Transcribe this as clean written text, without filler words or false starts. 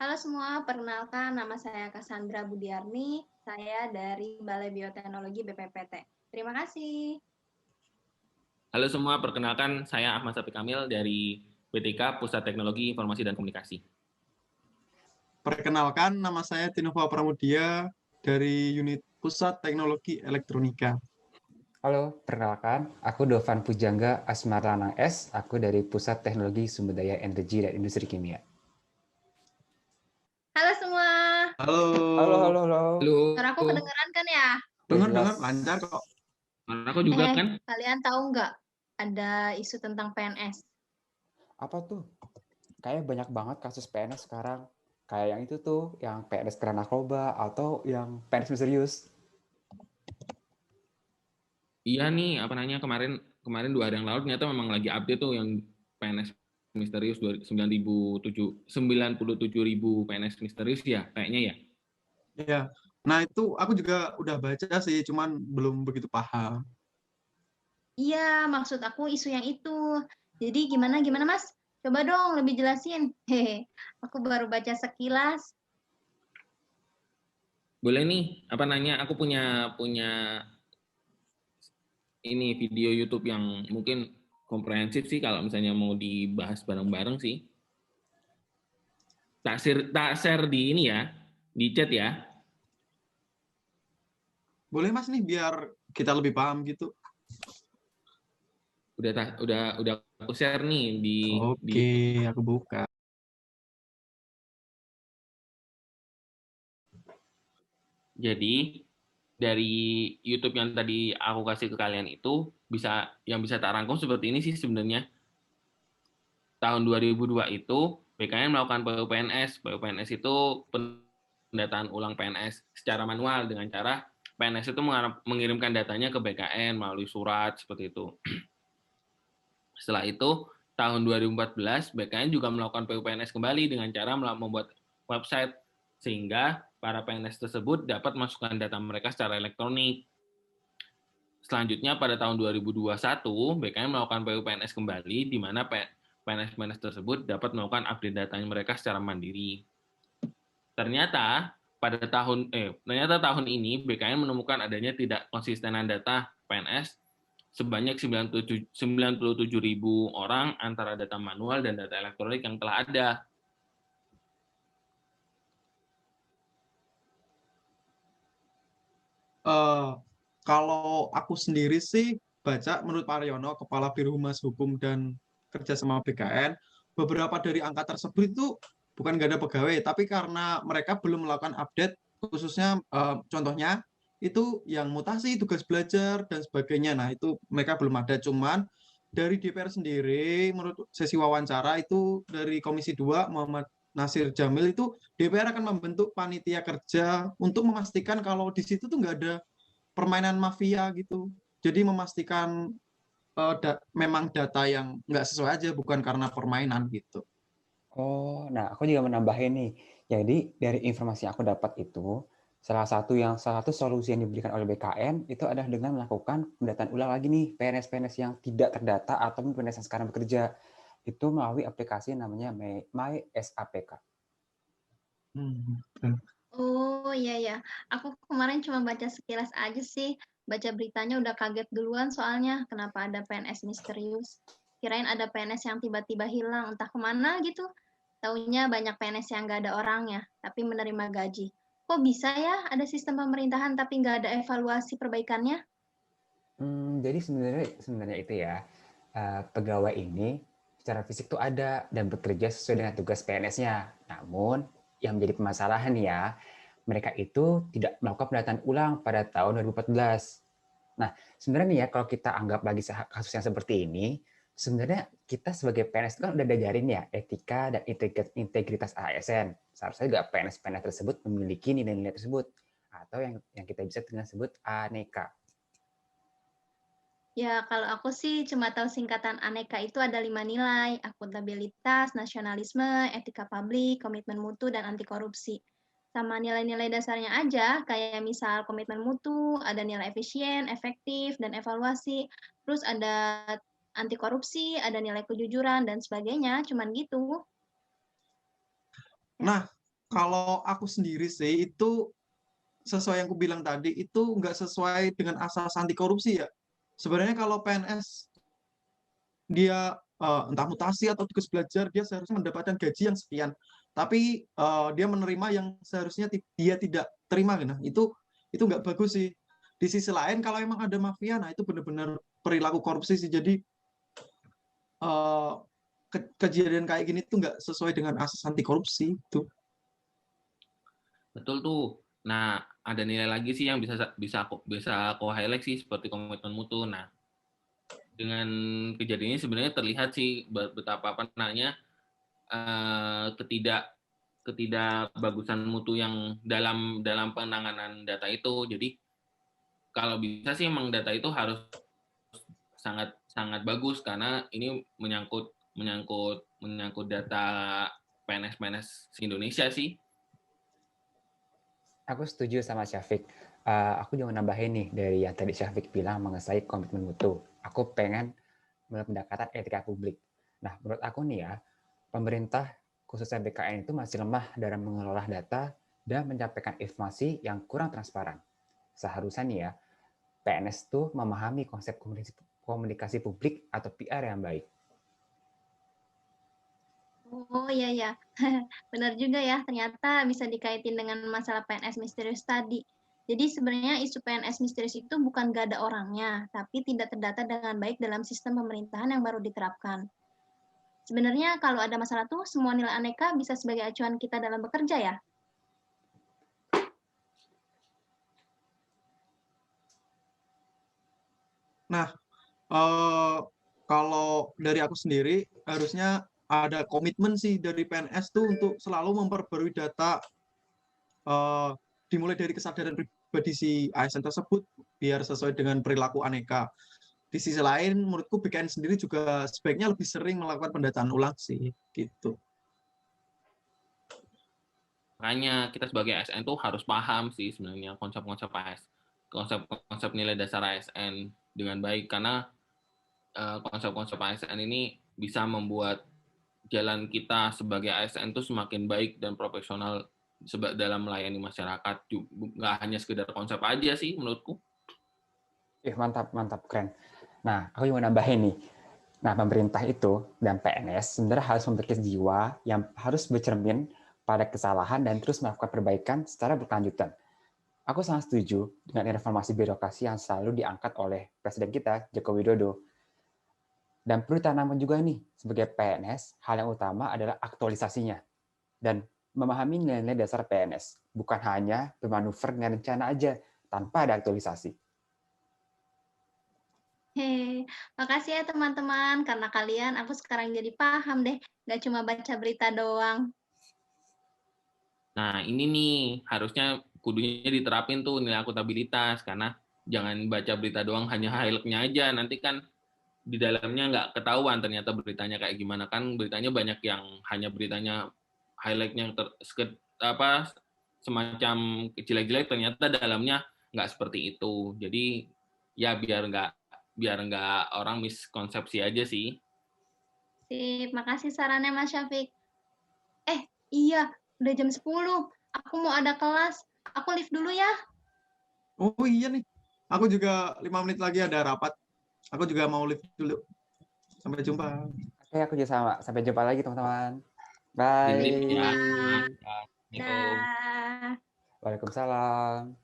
Halo semua, perkenalkan nama saya Cassandra Budiarni, saya dari Balai Bioteknologi BPPT. Terima kasih. Halo semua, perkenalkan saya Ahmad Safi Kamil dari PTK Pusat Teknologi Informasi dan Komunikasi. Perkenalkan, nama saya Tinova Pramudia dari Unit Pusat Teknologi Elektronika. Halo, perkenalkan, aku Dovan Pujangga Asmarlanang S. Aku dari Pusat Teknologi Sumber Daya Energi dan Industri Kimia. Halo semua. Halo. Halo. Suaraku kedengeran kan ya? Dengar, lancar kok. Aku juga kan? Kalian tahu nggak ada isu tentang PNS? Apa tuh? Kayak banyak banget kasus PNS sekarang. Kayak yang itu tuh, yang PNS kena narkoba atau yang PNS misterius. Iya nih, kemarin 2 hari yang lalu ternyata memang lagi update tuh yang PNS misterius 97.000 PNS misterius ya kayaknya ya. Iya. Nah, itu aku juga udah baca sih, cuman belum begitu paham. Iya, maksud aku isu yang itu. Jadi gimana Mas? Coba dong lebih jelasin. Hehe, aku baru baca sekilas. Boleh nih, aku punya ini video YouTube yang mungkin komprehensif sih kalau misalnya mau dibahas bareng-bareng sih. Tak share di ini ya, di chat ya. Boleh Mas nih biar kita lebih paham gitu. Udah aku share nih Oke, aku buka. Jadi dari YouTube yang tadi aku kasih ke kalian itu yang bisa tak rangkum seperti ini sih sebenarnya. Tahun 2002 itu BKN melakukan PUPNS. PUPNS itu pendataan ulang PNS secara manual dengan cara PNS itu mengirimkan datanya ke BKN melalui surat seperti itu. Setelah itu tahun 2014 BKN juga melakukan PUPNS kembali dengan cara membuat website sehingga para PNS tersebut dapat masukkan data mereka secara elektronik. Selanjutnya pada tahun 2021 BKN melakukan PUPNS kembali di mana PNS-PNS tersebut dapat melakukan update datanya mereka secara mandiri. Ternyata tahun ini BKN menemukan adanya tidak konsistenan data PNS sebanyak 97.000 orang antara data manual dan data elektronik yang telah ada. Kalau aku sendiri sih baca menurut Pak Aryono, Kepala Biro Humas Hukum dan Kerjasama BKN, beberapa dari angka tersebut itu bukan nggak ada pegawai, tapi karena mereka belum melakukan update, khususnya contohnya itu yang mutasi, tugas belajar, dan sebagainya. Nah, itu mereka belum ada. Cuman dari DPR sendiri, menurut sesi wawancara itu dari Komisi 2, Muhammad Nasir Jamil itu DPR akan membentuk panitia kerja untuk memastikan kalau di situ tuh nggak ada permainan mafia gitu. Jadi memastikan memang data yang nggak sesuai aja, bukan karena permainan gitu. Oh, nah aku juga menambahin nih. Jadi dari informasi yang aku dapat itu, salah satu solusi yang diberikan oleh BKN itu adalah dengan melakukan pendataan ulang lagi nih PNS-PNS yang tidak terdata ataupun PNS yang sekarang bekerja. Itu melalui aplikasi namanya MySAPK. Oh iya ya, aku kemarin cuma baca sekilas aja sih. Baca beritanya udah kaget duluan soalnya kenapa ada PNS misterius. Kirain ada PNS yang tiba-tiba hilang entah kemana gitu. Taunya banyak PNS yang nggak ada orangnya, tapi menerima gaji. Kok bisa ya ada sistem pemerintahan tapi nggak ada evaluasi perbaikannya? Jadi sebenarnya itu ya, pegawai ini secara fisik tuh ada dan bekerja sesuai dengan tugas PNS-nya. Namun yang menjadi permasalahan ya, mereka itu tidak melakukan pendataan ulang pada tahun 2014. Nah, sebenarnya nih ya kalau kita anggap lagi kasus yang seperti ini, sebenarnya kita sebagai PNS itu kan udah diajarin ya etika dan integritas ASN. Seharusnya juga PNS-PNS tersebut memiliki nilai-nilai tersebut atau yang kita bisa dengan sebut aneka. Ya, kalau aku sih cuma tahu singkatan aneka itu ada 5 nilai, akuntabilitas, nasionalisme, etika publik, komitmen mutu, dan anti korupsi. Sama nilai-nilai dasarnya aja, kayak misal komitmen mutu, ada nilai efisien, efektif, dan evaluasi. Terus ada anti korupsi, ada nilai kejujuran, dan sebagainya, cuman gitu. Nah, Kalau aku sendiri sih itu sesuai yang aku bilang tadi itu nggak sesuai dengan asas anti korupsi ya. Sebenarnya kalau PNS dia entah mutasi atau tugas belajar dia seharusnya mendapatkan gaji yang sekian, tapi dia menerima yang seharusnya dia tidak terima gitu. Nah, itu nggak bagus sih. Di sisi lain kalau emang ada mafia, nah itu benar-benar perilaku korupsi sih. Jadi kejadian kayak gini tuh nggak sesuai dengan asas anti korupsi itu. Betul tuh. Nah, ada nilai lagi sih yang bisa aku highlight sih seperti komitmen mutu. Nah, dengan kejadian ini sebenarnya terlihat sih betapa apa namanya ketidakbagusan mutu yang dalam penanganan data itu. Jadi kalau bisa sih emang data itu harus sangat sangat bagus karena ini menyangkut data PNS Indonesia sih. Aku setuju sama Syafiq. Aku juga nambahin nih dari yang tadi Syafiq bilang mengenai komitmen mutu. Aku pengen melihat pendekatan etika publik. Nah, menurut aku nih ya, pemerintah khususnya BKN itu masih lemah dalam mengelola data dan menyampaikan informasi yang kurang transparan. Seharusnya nih ya, PNS tuh memahami konsep komunikasi publik atau PR yang baik. Oh iya ya, benar juga ya. Ternyata bisa dikaitin dengan masalah PNS misterius tadi. Jadi sebenarnya isu PNS misterius itu bukan gak ada orangnya, tapi tidak terdata dengan baik dalam sistem pemerintahan yang baru diterapkan. Sebenarnya kalau ada masalah tuh semua nilai aneka bisa sebagai acuan kita dalam bekerja ya. Nah, kalau dari aku sendiri harusnya ada komitmen sih dari PNS tuh untuk selalu memperbarui data, dimulai dari kesadaran pribadi si ASN tersebut biar sesuai dengan perilaku aneka. Di sisi lain, menurutku BKN sendiri juga sebaiknya lebih sering melakukan pendataan ulang sih, gitu. Makanya kita sebagai ASN tuh harus paham sih sebenarnya konsep nilai dasar ASN dengan baik karena konsep-konsep ASN ini bisa membuat jalan kita sebagai ASN tuh semakin baik dan profesional dalam melayani masyarakat. Nggak hanya sekedar konsep aja sih menurutku. Mantap, mantap, keren. Nah, aku juga nambahin nih. Nah, pemerintah itu dan PNS sebenarnya harus memiliki jiwa yang harus bercermin pada kesalahan dan terus melakukan perbaikan secara berkelanjutan. Aku sangat setuju dengan reformasi birokrasi yang selalu diangkat oleh Presiden kita, Joko Widodo. Dan perlu ditanamkan juga nih, sebagai PNS, hal yang utama adalah aktualisasinya. Dan memahami nilai-nilai dasar PNS, bukan hanya bermanuver dengan rencana aja, tanpa ada aktualisasi. Hei, makasih ya teman-teman. Karena kalian, aku sekarang jadi paham deh. Gak cuma baca berita doang. Nah, ini nih harusnya kudunya diterapin tuh nilai akuntabilitas karena jangan baca berita doang hanya highlight-nya aja. Nanti kan di dalamnya nggak ketahuan ternyata beritanya kayak gimana kan beritanya banyak yang hanya beritanya highlight-nya semacam jelek-jelek ternyata dalamnya nggak seperti itu. Jadi ya biar nggak orang miskonsepsi aja sih. Sip, makasih sarannya Mas Syafiq. Iya, udah jam 10. Aku mau ada kelas. Aku live dulu ya. Oh iya nih, aku juga 5 menit lagi ada rapat. Aku juga mau live dulu. Sampai jumpa. Oke, aku juga sama. Sampai jumpa lagi, teman-teman. Di lift ya. Bye. Dah. Waalaikumsalam.